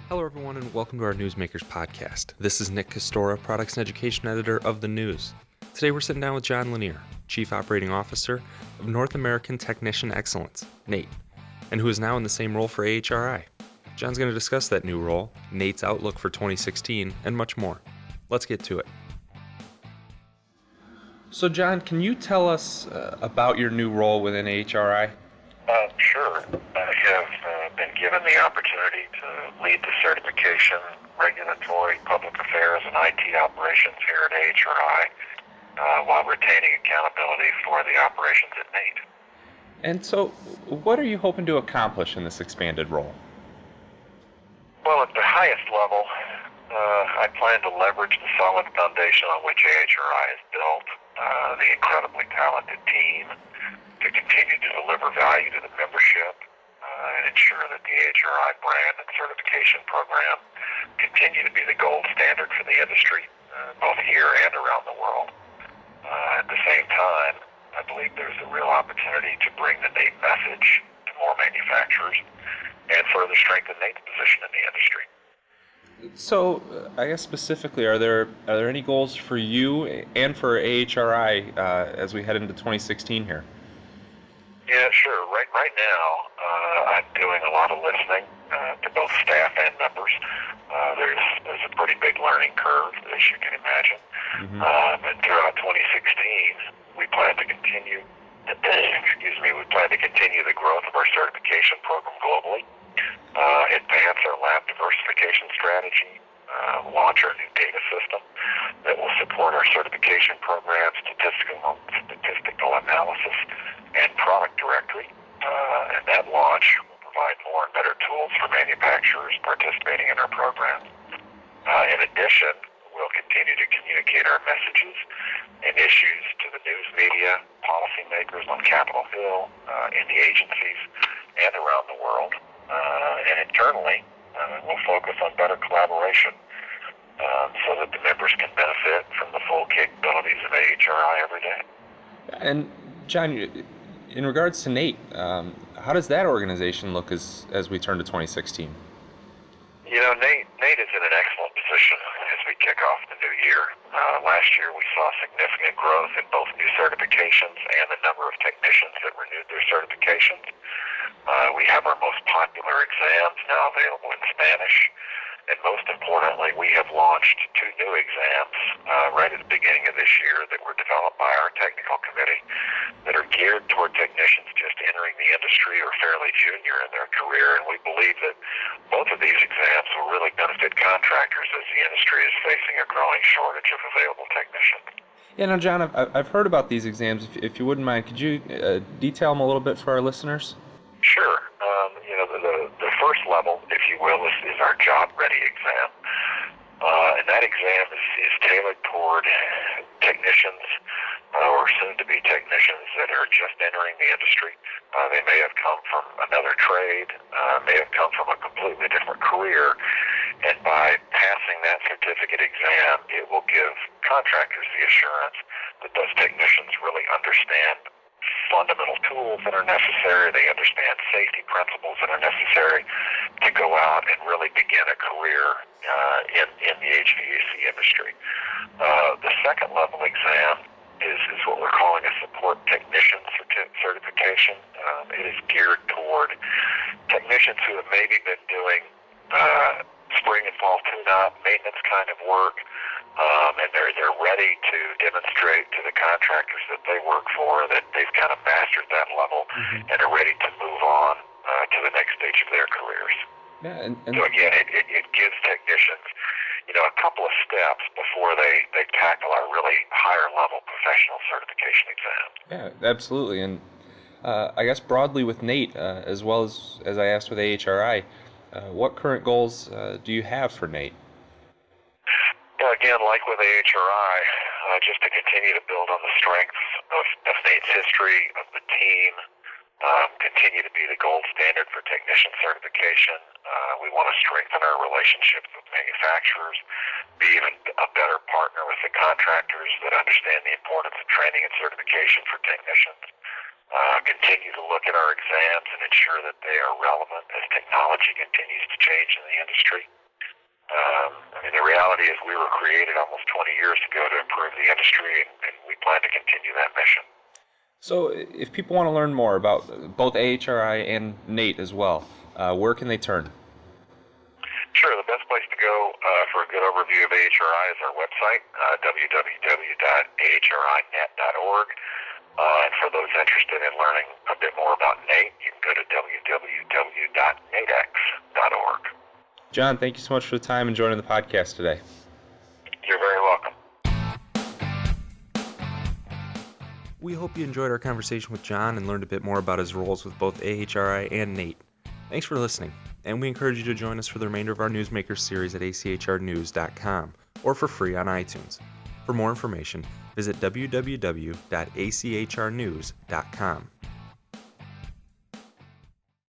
Hello, everyone, and welcome to our NEWSMakers podcast. This is Nick Castora, Products and Education Editor of The News. Today we're sitting down with John Lanier, Chief Operating Officer of North American Technician Excellence, NATE, and who is now in the same role for AHRI. John's going to discuss that new role, NATE's outlook for 2016, and much more. Let's get to it. So, John, can you tell us about your new role within AHRI? Sure. I have been given the opportunity to lead the certification, regulatory, public affairs, and IT operations here at AHRI while retaining accountability for the operations at NATE. And so, what are you hoping to accomplish in this expanded role? Well, at the highest level, I plan to leverage the solid foundation on which AHRI is built, the incredibly talented team, to continue to deliver value to the membership and ensure that the AHRI brand and certification program continue to be the gold standard for the industry, both here and around the world. At the same time, I believe there's a real opportunity to bring the NATE message to more manufacturers and further strengthen NATE's position in the industry. So, I guess specifically, are there any goals for you and for AHRI as we head into 2016 here? Yeah, sure. Right now, I'm doing a lot of listening to both staff and members. There's a pretty big learning curve, as you can imagine. And throughout 2016, we plan to continue. We plan to continue the growth of our certification program globally, advance our lab diversification strategy, launch our new data system that will support our certification program, statistical analysis, and product directory. And that launch will provide more and better tools for manufacturers participating in our program. In addition, we'll continue to communicate our messages and issues to the news media, policymakers on Capitol Hill, in the agencies, and around the world. And internally, we'll focus on better collaboration so that the members can benefit from the full capabilities of AHRI every day. And John, in regards to NATE, how does that organization look as we turn to 2016? You know, NATE is in an excellent position as we kick off the new year. Last year we saw significant growth in both new certifications and the number of technicians that renewed their certifications. We have our most popular exams now available in Spanish. And most importantly, we have launched 2 new exams right at the beginning of this year that were developed by our technical committee that are geared toward technicians just entering the industry or fairly junior in their career. And we believe that both of these exams will really benefit contractors as the industry is facing a growing shortage of available technicians. Yeah, now, John, I've heard about these exams. If you wouldn't mind, could you detail them a little bit for our listeners? Sure. The first level, if you will, is our job-ready exam. And that exam is tailored toward technicians or soon-to-be technicians that are just entering the industry. They may have come from another trade, may have come from a completely different career, and by passing that certificate exam, it will give contractors the assurance that those technicians really understand fundamental tools that are necessary. They understand safety principles that are necessary to go out and really begin a career in the HVAC industry. The second level exam is what we're calling a support technician certification. It is geared toward technicians who have maybe been doing spring and fall tune-up, maintenance kind of work, and they're ready to demonstrate to the contractors that they work for that they've kind of mastered that level and are ready to move on to the next stage of their careers. Yeah, So again, it gives technicians, a couple of steps before they tackle our really higher level professional certification exam. Yeah, absolutely. And I guess broadly with NATE, as well as I asked with AHRI, what current goals do you have for NATE? Again, like with AHRI, just to continue to build on the strengths of NATE's history, of the team, continue to be the gold standard for technician certification. We want to strengthen our relationships with manufacturers, be even a better partner with the contractors that understand the importance of training and certification for technicians. continue to look at our exams and ensure that they are relevant as technology continues to change in the industry. The reality is we were created almost 20 years ago to improve the industry, and we plan to continue that mission. So if people want to learn more about both AHRI and NATE as well, where can they turn? Sure, the best place to go for a good overview of AHRI is our website, www.ahrinet.org. And for those interested in learning a bit more about NATE, you can go to www.natex.org. John, thank you so much for the time and joining the podcast today. You're very welcome. We hope you enjoyed our conversation with John and learned a bit more about his roles with both AHRI and NATE. Thanks for listening, and we encourage you to join us for the remainder of our NEWSMakers series at achrnews.com or for free on iTunes. For more information, visit www.achrnews.com.